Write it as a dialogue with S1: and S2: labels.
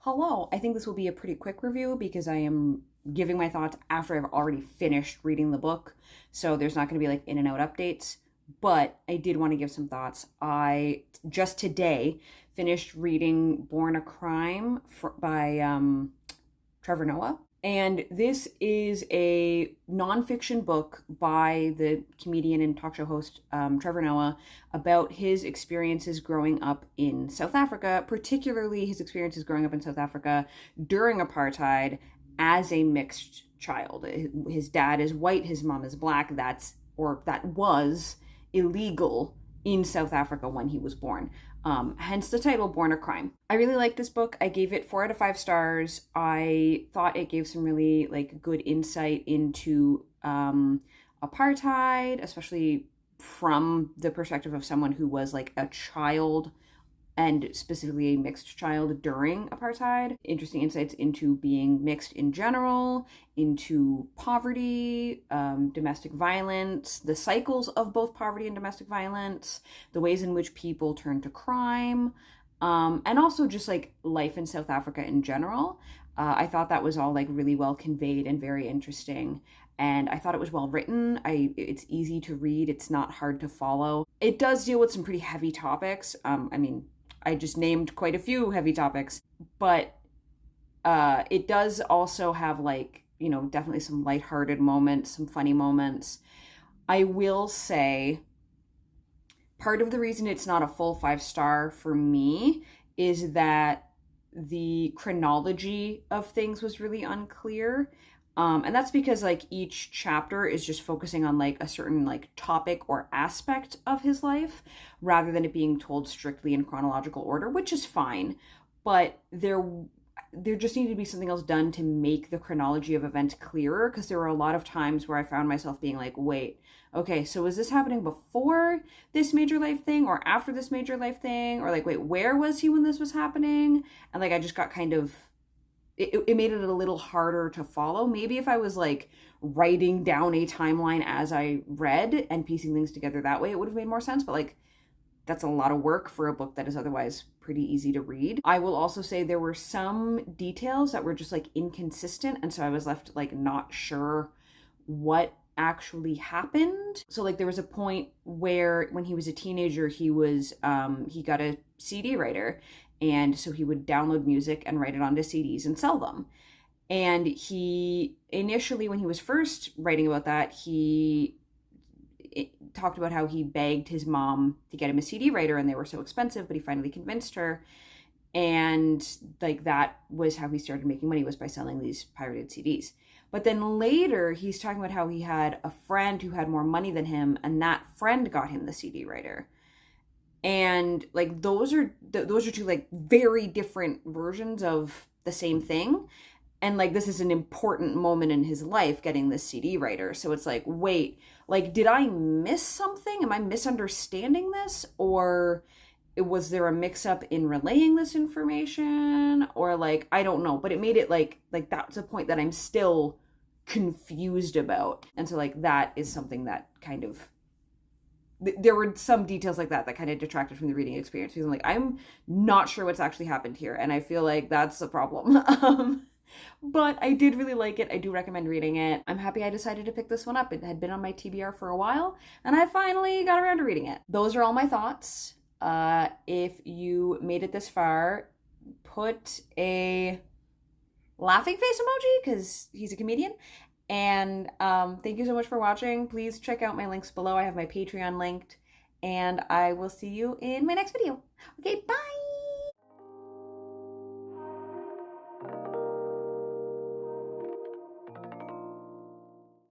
S1: Hello, I think this will be a pretty quick review because I am giving my thoughts after I've already finished reading the book. So there's not going to be like in and out updates, but I did want to give some thoughts. I just today finished reading Born a Crime by Trevor Noah. And this is a nonfiction book by the comedian and talk show host Trevor Noah about his experiences growing up in South Africa, particularly his experiences growing up in South Africa during apartheid as a mixed child. His dad is white, his mom is black. That was illegal in South Africa when he was born. Hence the title, Born a Crime. I really like this book. I gave it 4 out of 5 stars. I thought it gave some really good insight into apartheid, especially from the perspective of someone who was like a child and specifically a mixed child during apartheid. Interesting insights into being mixed in general, into poverty, domestic violence, the cycles of both poverty and domestic violence, the ways in which people turn to crime, and also just like life in South Africa in general. I thought that was all like really well conveyed and very interesting. And I thought it was well written. It's easy to read. It's not hard to follow. It does deal with some pretty heavy topics. I just named quite a few heavy topics, but it does also have definitely some lighthearted moments, some funny moments. I will say part of the reason it's not a full 5-star for me is that the chronology of things was really unclear. And that's because each chapter is just focusing on a certain topic or aspect of his life rather than it being told strictly in chronological order, which is fine. But there just needed to be something else done to make the chronology of events clearer, because there were a lot of times where I found myself being like, wait, okay, so was this happening before this major life thing or after this major life thing? Or wait, where was he when this was happening? And I just got kind of, it made it a little harder to follow. Maybe if I was writing down a timeline as I read and piecing things together that way, it would have made more sense. But that's a lot of work for a book that is otherwise pretty easy to read. I will also say there were some details that were just inconsistent, and so I was left not sure what actually happened. So there was a point where when he was a teenager, he got a CD writer, and so he would download music and write it onto CDs and sell them. And he initially, when he was first writing about that, he talked about how he begged his mom to get him a CD writer and they were so expensive, but he finally convinced her. And that was how he started making money, was by selling these pirated CDs. But then later he's talking about how he had a friend who had more money than him, and that friend got him the CD writer. And those are two very different versions of the same thing. And this is an important moment in his life, getting this CD writer. So it's wait, did I miss something? Am I misunderstanding this? Or was there a mix up in relaying this information? Or I don't know, but it made it that's a point that I'm still confused about. And so that is something that kind of, there were some details that kind of detracted from the reading experience, because I'm not sure what's actually happened here. And I feel that's a problem. But I did really like it. I do recommend reading it. I'm happy I decided to pick this one up. It had been on my TBR for a while, and I finally got around to reading it. Those are all my thoughts. If you made it this far, put a laughing face emoji, because he's a comedian. And thank you so much for watching. Please check out my links below. I have my Patreon linked, and I will see you in my next video. Okay, bye!